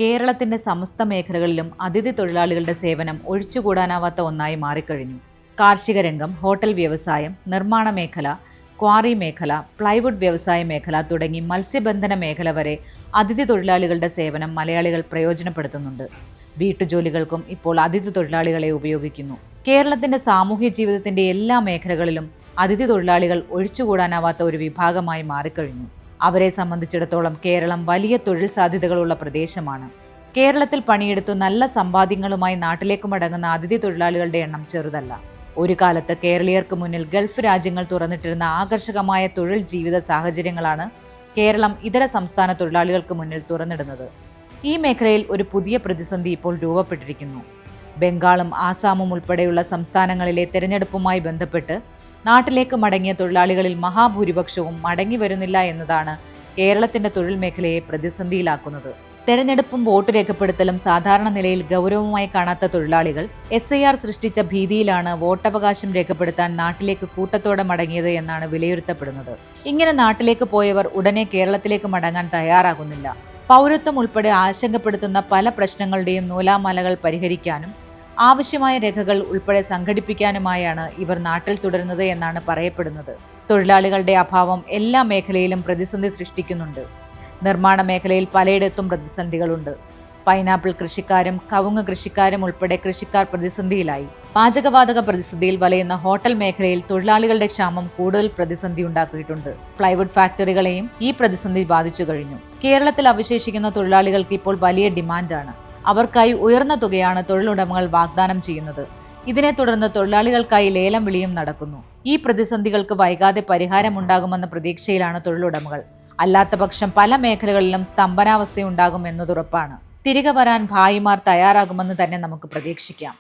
കേരളത്തിന്റെ സമസ്ത മേഖലകളിലും അതിഥി തൊഴിലാളികളുടെ സേവനം ഒഴിച്ചുകൂടാനാവാത്ത ഒന്നായി മാറിക്കഴിഞ്ഞു. കാർഷിക രംഗം, ഹോട്ടൽ വ്യവസായം, നിർമ്മാണ മേഖല, ക്വാറി മേഖല, പ്ലൈവുഡ് വ്യവസായ മേഖല തുടങ്ങി മത്സ്യബന്ധന മേഖല വരെ അതിഥി തൊഴിലാളികളുടെ സേവനം മലയാളികൾ പ്രയോജനപ്പെടുത്തുന്നുണ്ട്. വീട്ടുജോലികൾക്കും ഇപ്പോൾ അതിഥി തൊഴിലാളികളെ ഉപയോഗിക്കുന്നു. കേരളത്തിന്റെ സാമൂഹ്യ ജീവിതത്തിന്റെ എല്ലാ മേഖലകളിലും അതിഥി തൊഴിലാളികൾ ഒഴിച്ചുകൂടാനാവാത്ത ഒരു വിഭാഗമായി മാറിക്കഴിഞ്ഞു. അവരെ സംബന്ധിച്ചിടത്തോളം കേരളം വലിയ തൊഴിൽ സാധ്യതകളുള്ള പ്രദേശമാണ്. കേരളത്തിൽ പണിയെടുത്തു നല്ല സമ്പാദ്യങ്ങളുമായി നാട്ടിലേക്ക് മടങ്ങുന്ന അതിഥി തൊഴിലാളികളുടെ എണ്ണം ചെറുതല്ല. ഒരു കാലത്ത് കേരളീയർക്ക് മുന്നിൽ ഗൾഫ് രാജ്യങ്ങൾ തുറന്നിട്ടിരുന്ന ആകർഷകമായ തൊഴിൽ ജീവിത സാഹചര്യങ്ങളാണ് കേരളം ഇതര സംസ്ഥാന തൊഴിലാളികൾക്ക് മുന്നിൽ തുറന്നിടുന്നത്. ഈ മേഖലയിൽ ഒരു പുതിയ പ്രതിസന്ധി ഇപ്പോൾ രൂപപ്പെട്ടിരിക്കുന്നു. ബംഗാളും ആസാമും ഉൾപ്പെടെയുള്ള സംസ്ഥാനങ്ങളിലെ തെരഞ്ഞെടുപ്പുമായി ബന്ധപ്പെട്ട് നാട്ടിലേക്ക് മടങ്ങിയ തൊഴിലാളികളിൽ മഹാഭൂരിപക്ഷവും മടങ്ങി വരുന്നില്ല എന്നതാണ് കേരളത്തിന്റെ തൊഴിൽ മേഖലയെ പ്രതിസന്ധിയിലാക്കുന്നത്. തെരഞ്ഞെടുപ്പും വോട്ട് രേഖപ്പെടുത്തലും സാധാരണ നിലയിൽ ഗൗരവമായി കാണാത്ത തൊഴിലാളികൾ SIR സൃഷ്ടിച്ച ഭീതിയിലാണ് വോട്ടവകാശം രേഖപ്പെടുത്താൻ നാട്ടിലേക്ക് കൂട്ടത്തോടെ മടങ്ങിയത് എന്നാണ് വിലയിരുത്തപ്പെടുന്നത്. ഇങ്ങനെ നാട്ടിലേക്ക് പോയവർ ഉടനെ കേരളത്തിലേക്ക് മടങ്ങാൻ തയ്യാറാകുന്നില്ല. പൗരത്വം ഉൾപ്പെടെ ആശങ്കപ്പെടുത്തുന്ന പല പ്രശ്നങ്ങളുടെയും നൂലാമാലകൾ പരിഹരിക്കാനും ആവശ്യമായ രേഖകൾ ഉൾപ്പെടെ സംഘടിപ്പിക്കാനുമായാണ് ഇവർ നാട്ടിൽ തുടരുന്നത് എന്നാണ് പറയപ്പെടുന്നത്. തൊഴിലാളികളുടെ അഭാവം എല്ലാ മേഖലയിലും പ്രതിസന്ധി സൃഷ്ടിക്കുന്നുണ്ട്. നിർമ്മാണ മേഖലയിൽ പലയിടത്തും പ്രതിസന്ധികളുണ്ട്. പൈനാപ്പിൾ കൃഷിക്കാരും കവുങ്ങ് കൃഷിക്കാരും ഉൾപ്പെടെ കൃഷിക്കാർ പ്രതിസന്ധിയിലായി. പാചകവാതക പ്രതിസന്ധിയിൽ വലയുന്ന ഹോട്ടൽ മേഖലയിൽ തൊഴിലാളികളുടെ ക്ഷാമം കൂടുതൽ പ്രതിസന്ധി ഉണ്ടാക്കിയിട്ടുണ്ട്. പ്ലൈവുഡ് ഫാക്ടറികളെയും ഈ പ്രതിസന്ധി ബാധിച്ചു കഴിഞ്ഞു. കേരളത്തിൽ അവശേഷിക്കുന്ന തൊഴിലാളികൾക്ക് ഇപ്പോൾ വലിയ ഡിമാൻഡാണ്. അവർക്കായി ഉയർന്ന തുകയാണ് തൊഴിലുടമകൾ വാഗ്ദാനം ചെയ്യുന്നത്. ഇതിനെ തുടർന്ന് തൊഴിലാളികൾക്കായി ലേലം വിളിയും നടക്കുന്നു. ഈ പ്രതിസന്ധികൾക്ക് വൈകാതെ പരിഹാരമുണ്ടാകുമെന്ന പ്രതീക്ഷയിലാണ് തൊഴിലുടമകൾ. അല്ലാത്തപക്ഷം പല മേഖലകളിലും സ്തംഭനാവസ്ഥയുണ്ടാകും എന്നതുറപ്പാണ്. തിരികെ വരാൻ ഭായിമാർ തയ്യാറാകുമെന്ന് തന്നെ നമുക്ക് പ്രതീക്ഷിക്കാം.